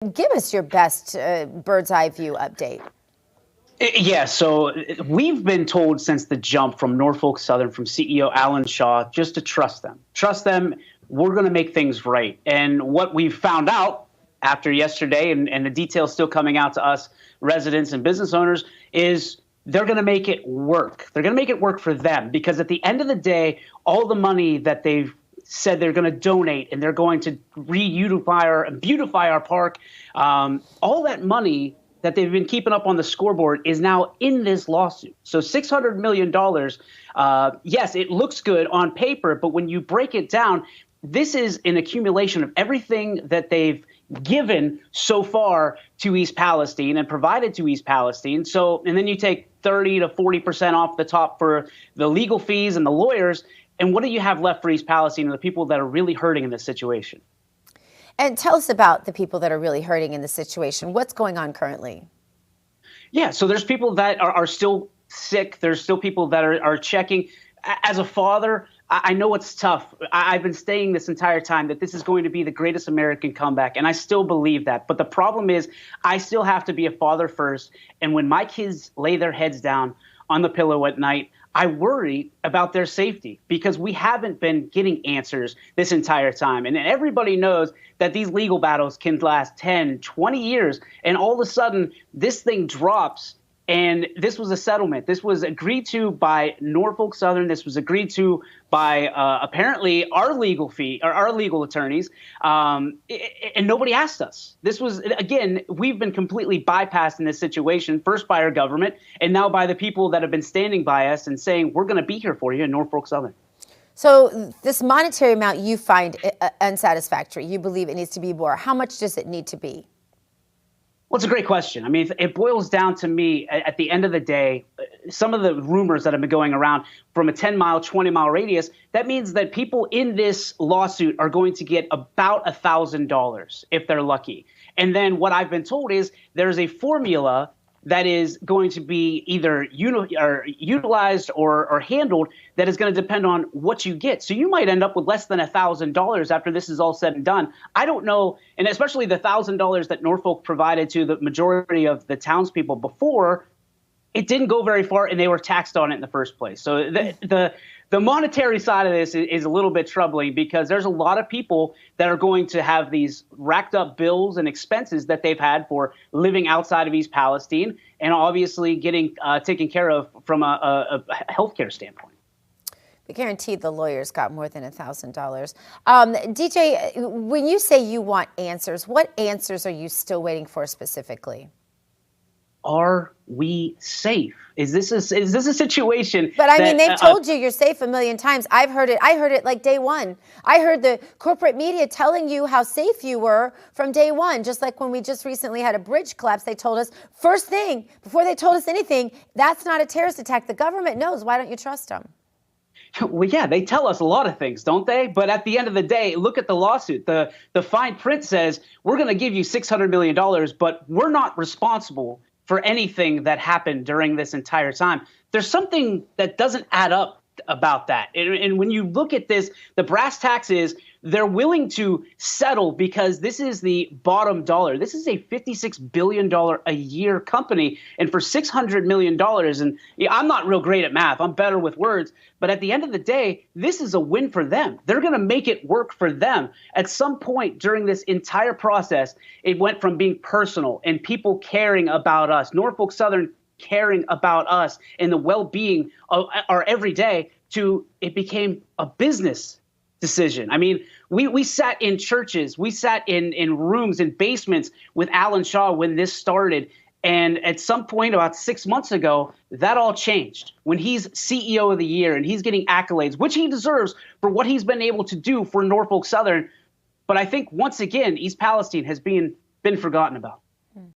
give us your best bird's eye view update. Yeah, so we've been told since the jump from Norfolk Southern, from CEO Alan Shaw, just to trust them. Trust them. We're going to make things right. And what we've found out after yesterday, and the details still coming out to us residents and business owners, is they're going to make it work. They're going to make it work for them, because at the end of the day, all the money that they've said they're going to donate and they're going to beautify our park, all that money that they've been keeping up on the scoreboard is now in this lawsuit. So $600 million, yes, it looks good on paper, but when you break it down, this is an accumulation of everything that they've given so far to East Palestine and provided to East Palestine. So, and then you take 30 to 40% off the top for the legal fees and the lawyers. And what do you have left for East Palestine and the people that are really hurting in this situation? And tell us about the people that are really hurting in the situation. What's going on currently? Yeah, so there's people that are still sick. There's still people that are checking. As a father, I know it's tough. I've been saying this entire time that this is going to be the greatest American comeback, and I still believe that. But the problem is I still have to be a father first, and when my kids lay their heads down on the pillow at night, I worry about their safety, because we haven't been getting answers this entire time. And everybody knows that these legal battles can last 10, 20 years. And all of a sudden, this thing drops. And this was a settlement. This was agreed to by Norfolk Southern. This was agreed to by apparently our legal attorneys. And nobody asked us. This was, again, we've been completely bypassed in this situation, first by our government and now by the people that have been standing by us and saying, we're going to be here for you in Norfolk Southern. So this monetary amount you find unsatisfactory. You believe it needs to be more. How much does it need to be? Well, it's a great question. I mean, it boils down to me, at the end of the day, some of the rumors that have been going around from a 10-mile, 20-mile radius, that means that people in this lawsuit are going to get about $1,000 if they're lucky. And then what I've been told is there's a formula that is going to be either utilized or handled that is going to depend on what you get. So you might end up with less than $1,000 after this is all said and done. I don't know, and especially the $1,000 that Norfolk provided to the majority of the townspeople before, it didn't go very far, and they were taxed on it in the first place. So the monetary side of this is a little bit troubling, because there's a lot of people that are going to have these racked up bills and expenses that they've had for living outside of East Palestine and obviously getting taken care of from a healthcare standpoint. But guaranteed the lawyers got more than $1,000. DJ, when you say you want answers, what answers are you still waiting for specifically? Are we safe? Is this a situation? But I mean, they've told you you're safe a million times. I've heard it. I heard it like day one. I heard the corporate media telling you how safe you were from day one. Just like when we just recently had a bridge collapse, they told us first thing before they told us anything, that's not a terrorist attack. The government knows. Why don't you trust them? Well, yeah, they tell us a lot of things, don't they? But at the end of the day, look at the lawsuit. The fine print says we're going to give you $600 million, but we're not responsible for anything that happened during this entire time. There's something that doesn't add up about that. And when you look at this, the brass tacks is they're willing to settle because this is the bottom dollar. This is a $56 billion a year company. And for $600 million, and yeah, I'm not real great at math, I'm better with words, but at the end of the day, this is a win for them. They're going to make it work for them. At some point during this entire process, it went from being personal and people caring about us, Norfolk Southern caring about us and the well-being of our everyday, to it became a business decision. I mean, we sat in churches, we sat in rooms, in basements with Alan Shaw when this started. And at some point about 6 months ago, that all changed when he's CEO of the year and he's getting accolades, which he deserves for what he's been able to do for Norfolk Southern. But I think once again, East Palestine has been forgotten about.